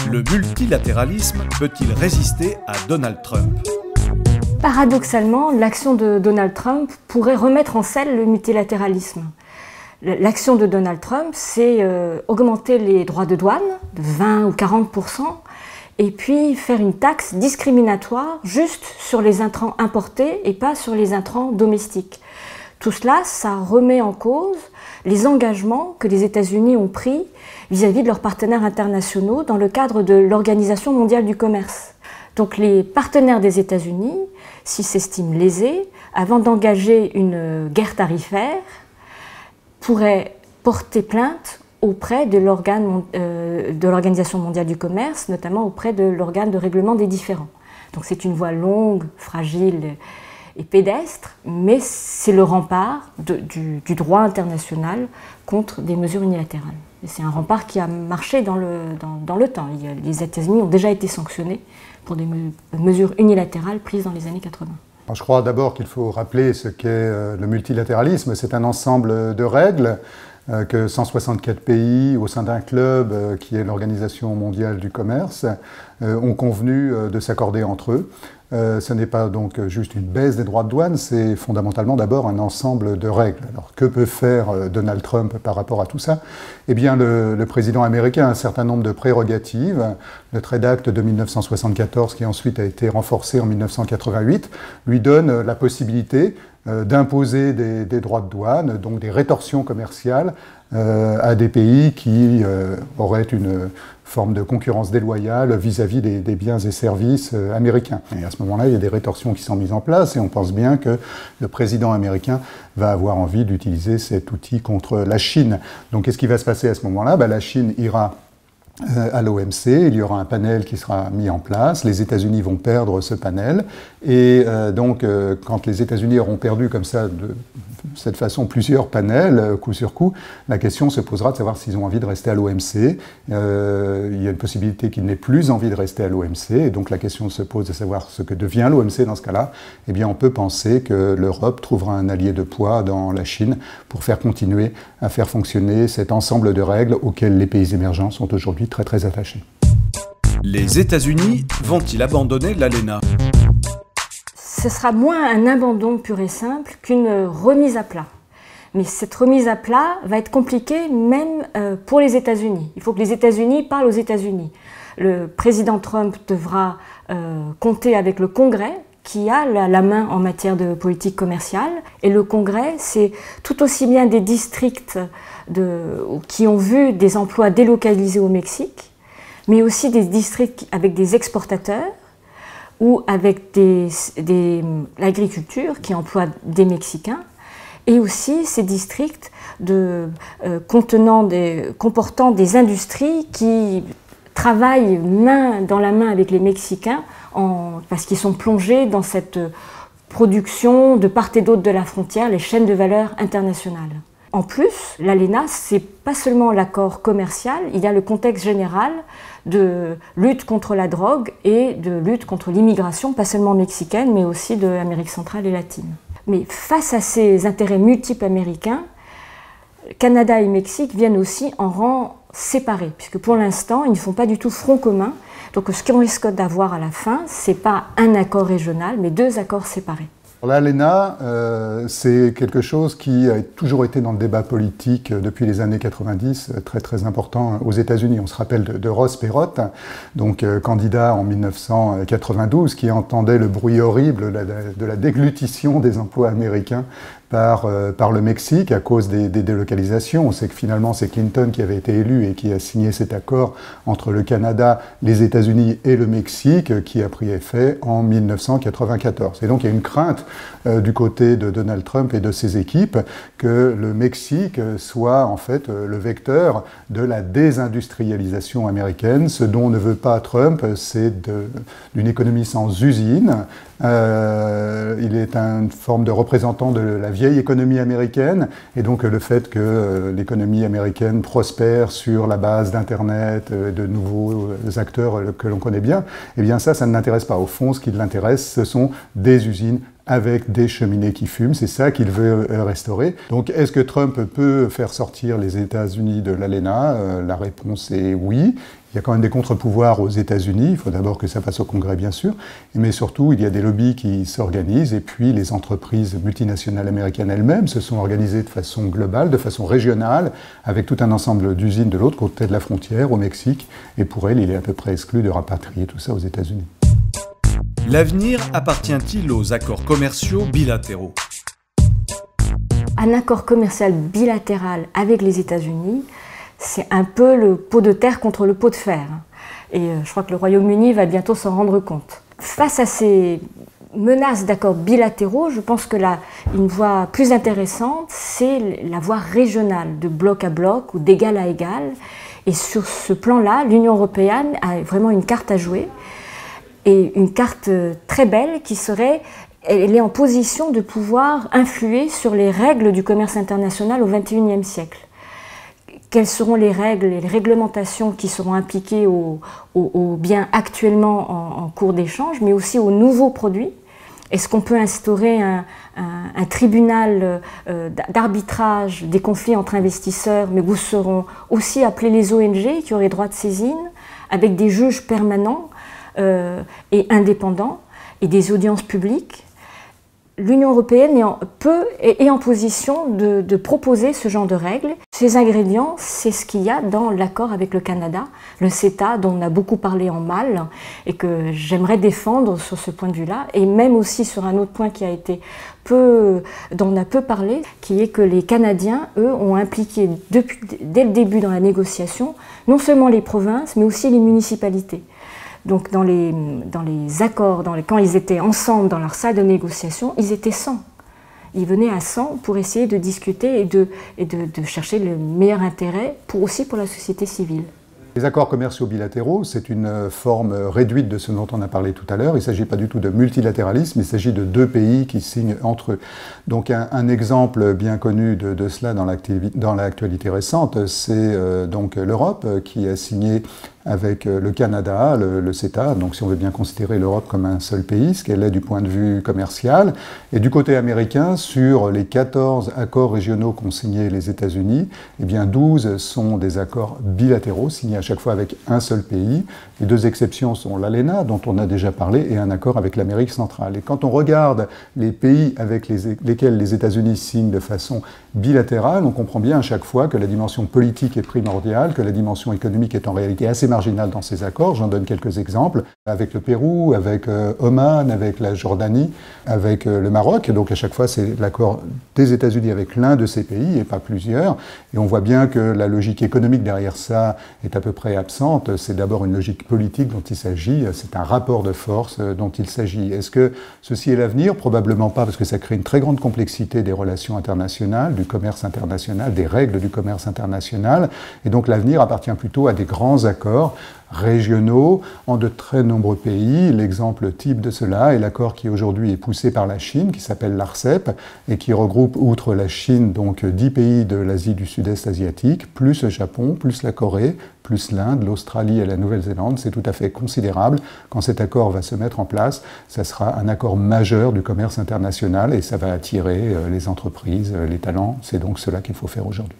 Le multilatéralisme peut-il résister à Donald Trump? Paradoxalement, l'action de Donald Trump pourrait remettre en selle le multilatéralisme. L'action de Donald Trump, c'est augmenter les droits de douane de 20 ou 40%, et puis faire une taxe discriminatoire juste sur les intrants importés et pas sur les intrants domestiques. Tout cela, ça remet en cause les engagements que les États-Unis ont pris vis-à-vis de leurs partenaires internationaux dans le cadre de l'Organisation mondiale du commerce. Donc les partenaires des États-Unis, s'ils s'estiment lésés, avant d'engager une guerre tarifaire, pourraient porter plainte auprès de l'Organisation mondiale du commerce, notamment auprès de l'organe de règlement des différends. Donc c'est une voie longue, fragile et pédestre, mais c'est le rempart du droit international contre des mesures unilatérales. C'est un rempart qui a marché dans le temps. Les États-Unis ont déjà été sanctionnés pour des mesures unilatérales prises dans les années 80. Je crois d'abord qu'il faut rappeler ce qu'est le multilatéralisme. C'est un ensemble de règles que 164 pays au sein d'un club qui est l'Organisation mondiale du commerce ont convenu de s'accorder entre eux. Ce n'est pas donc juste une baisse des droits de douane, c'est fondamentalement d'abord un ensemble de règles. Alors que peut faire Donald Trump par rapport à tout ça? Eh bien le président américain a un certain nombre de prérogatives. Le Trade Act de 1974, qui ensuite a été renforcé en 1988, lui donne la possibilité d'imposer des droits de douane, donc des rétorsions commerciales à des pays qui auraient une forme de concurrence déloyale vis-à-vis des biens et services américains. Et à ce moment-là, il y a des rétorsions qui sont mises en place et on pense bien que le président américain va avoir envie d'utiliser cet outil contre la Chine. Donc qu'est-ce qui va se passer à ce moment-là? La Chine ira à l'OMC, il y aura un panel qui sera mis en place, les États-Unis vont perdre ce panel, et donc quand les États-Unis auront perdu comme ça, de cette façon, plusieurs panels, coup sur coup, la question se posera de savoir s'ils ont envie de rester à l'OMC. Il y a une possibilité qu'ils n'aient plus envie de rester à l'OMC, et donc la question se pose de savoir ce que devient l'OMC dans ce cas-là. Eh bien, on peut penser que l'Europe trouvera un allié de poids dans la Chine pour faire continuer à faire fonctionner cet ensemble de règles auxquelles les pays émergents sont aujourd'hui très très attachés. Les États-Unis vont-ils abandonner l'ALENA? Ce sera moins un abandon pur et simple qu'une remise à plat. Mais cette remise à plat va être compliquée même pour les États-Unis. Il faut que les États-Unis parlent aux États-Unis. Le président Trump devra compter avec le Congrès, qui a la main en matière de politique commerciale. Et le Congrès, c'est tout aussi bien des districts qui ont vu des emplois délocalisés au Mexique, mais aussi des districts avec des exportateurs ou avec l'agriculture qui emploie des Mexicains, et aussi ces districts comportant des industries qui travaillent main dans la main avec les Mexicains parce qu'ils sont plongés dans cette production de part et d'autre de la frontière, les chaînes de valeur internationales. En plus, l'ALENA, c'est pas seulement l'accord commercial, il y a le contexte général de lutte contre la drogue et de lutte contre l'immigration, pas seulement mexicaine, mais aussi de l'Amérique centrale et latine. Mais face à ces intérêts multiples américains, Canada et Mexique viennent aussi en rang séparé, puisque pour l'instant, ils ne font pas du tout front commun. Donc ce qu'on risque d'avoir à la fin, ce n'est pas un accord régional, mais deux accords séparés. L'ALENA, c'est quelque chose qui a toujours été dans le débat politique depuis les années 90, très très important aux États-Unis. On se rappelle de Ross Perot, donc candidat en 1992, qui entendait le bruit horrible de la déglutition des emplois américains par le Mexique à cause des délocalisations. On sait que finalement c'est Clinton qui avait été élu et qui a signé cet accord entre le Canada, les États-Unis et le Mexique qui a pris effet en 1994. Et donc il y a une crainte du côté de Donald Trump et de ses équipes que le Mexique soit en fait le vecteur de la désindustrialisation américaine. Ce dont ne veut pas Trump, c'est d'une économie sans usine. Il est une forme de représentant de la vieille économie américaine, et donc le fait que l'économie américaine prospère sur la base d'Internet, de nouveaux acteurs que l'on connaît bien, eh bien ça ne l'intéresse pas. Au fond, ce qui l'intéresse, ce sont des usines avec des cheminées qui fument. C'est ça qu'il veut restaurer. Donc, est-ce que Trump peut faire sortir les États-Unis de l'ALENA? La réponse est oui. Il y a quand même des contre-pouvoirs aux États-Unis. Il faut d'abord que ça passe au Congrès, bien sûr. Mais surtout, il y a des lobbies qui s'organisent. Et puis, les entreprises multinationales américaines elles-mêmes se sont organisées de façon globale, de façon régionale, avec tout un ensemble d'usines de l'autre côté de la frontière, au Mexique. Et pour elles, il est à peu près exclu de rapatrier tout ça aux États-Unis. L'avenir appartient-il aux accords commerciaux bilatéraux? Un accord commercial bilatéral avec les États-Unis, c'est un peu le pot de terre contre le pot de fer. Et je crois que le Royaume-Uni va bientôt s'en rendre compte. Face à ces menaces d'accords bilatéraux, je pense que une voie plus intéressante, c'est la voie régionale, de bloc à bloc ou d'égal à égal. Et sur ce plan-là, l'Union européenne a vraiment une carte à jouer. Et une carte très belle qui serait, elle est en position de pouvoir influer sur les règles du commerce international au XXIe siècle. Quelles seront les règles et les réglementations qui seront appliquées aux biens actuellement en cours d'échange, mais aussi aux nouveaux produits? Est-ce qu'on peut instaurer un tribunal d'arbitrage des conflits entre investisseurs, mais où seront aussi appelés les ONG qui auraient droit de saisine, avec des juges permanents et indépendants et des audiences publiques? L'Union européenne est en position de proposer ce genre de règles. Ces ingrédients, c'est ce qu'il y a dans l'accord avec le Canada, le CETA, dont on a beaucoup parlé en mal et que j'aimerais défendre sur ce point de vue-là, et même aussi sur un autre point dont on a peu parlé, qui est que les Canadiens, eux, ont impliqué dès le début dans la négociation, non seulement les provinces, mais aussi les municipalités. Donc dans les accords, quand ils étaient ensemble dans leur salle de négociation, ils étaient 100. Ils venaient à 100 pour essayer de discuter et de chercher le meilleur intérêt, aussi pour la société civile. Les accords commerciaux bilatéraux, c'est une forme réduite de ce dont on a parlé tout à l'heure. Il ne s'agit pas du tout de multilatéralisme, il s'agit de deux pays qui signent entre eux. Donc un exemple bien connu de cela dans l'actualité récente, c'est donc l'Europe qui a signé avec le Canada, le CETA, donc si on veut bien considérer l'Europe comme un seul pays, ce qu'elle est du point de vue commercial. Et du côté américain, sur les 14 accords régionaux qu'ont signés les États-Unis, eh bien 12 sont des accords bilatéraux, signés à chaque fois avec un seul pays. Les deux exceptions sont l'ALENA, dont on a déjà parlé, et un accord avec l'Amérique centrale. Et quand on regarde les pays avec lesquels les États-Unis signent de façon bilatérale, on comprend bien à chaque fois que la dimension politique est primordiale, que la dimension économique est en réalité assez marginale dans ces accords. J'en donne quelques exemples. Avec le Pérou, avec Oman, avec la Jordanie, avec le Maroc. Et donc à chaque fois, c'est l'accord des États-Unis avec l'un de ces pays et pas plusieurs. Et on voit bien que la logique économique derrière ça est à peu près absente. C'est d'abord une logique politique dont il s'agit. C'est un rapport de force dont il s'agit. Est-ce que ceci est l'avenir? Probablement pas, parce que ça crée une très grande complexité des relations internationales, du commerce international, des règles du commerce international. Et donc l'avenir appartient plutôt à des grands accords régionaux en de très nombreux pays. L'exemple type de cela est l'accord qui aujourd'hui est poussé par la Chine, qui s'appelle l'ARCEP, et qui regroupe, outre la Chine, donc 10 pays de l'Asie du Sud-Est asiatique, plus le Japon, plus la Corée, plus l'Inde, l'Australie et la Nouvelle-Zélande. C'est tout à fait considérable. Quand cet accord va se mettre en place, ça sera un accord majeur du commerce international et ça va attirer les entreprises, les talents. C'est donc cela qu'il faut faire aujourd'hui.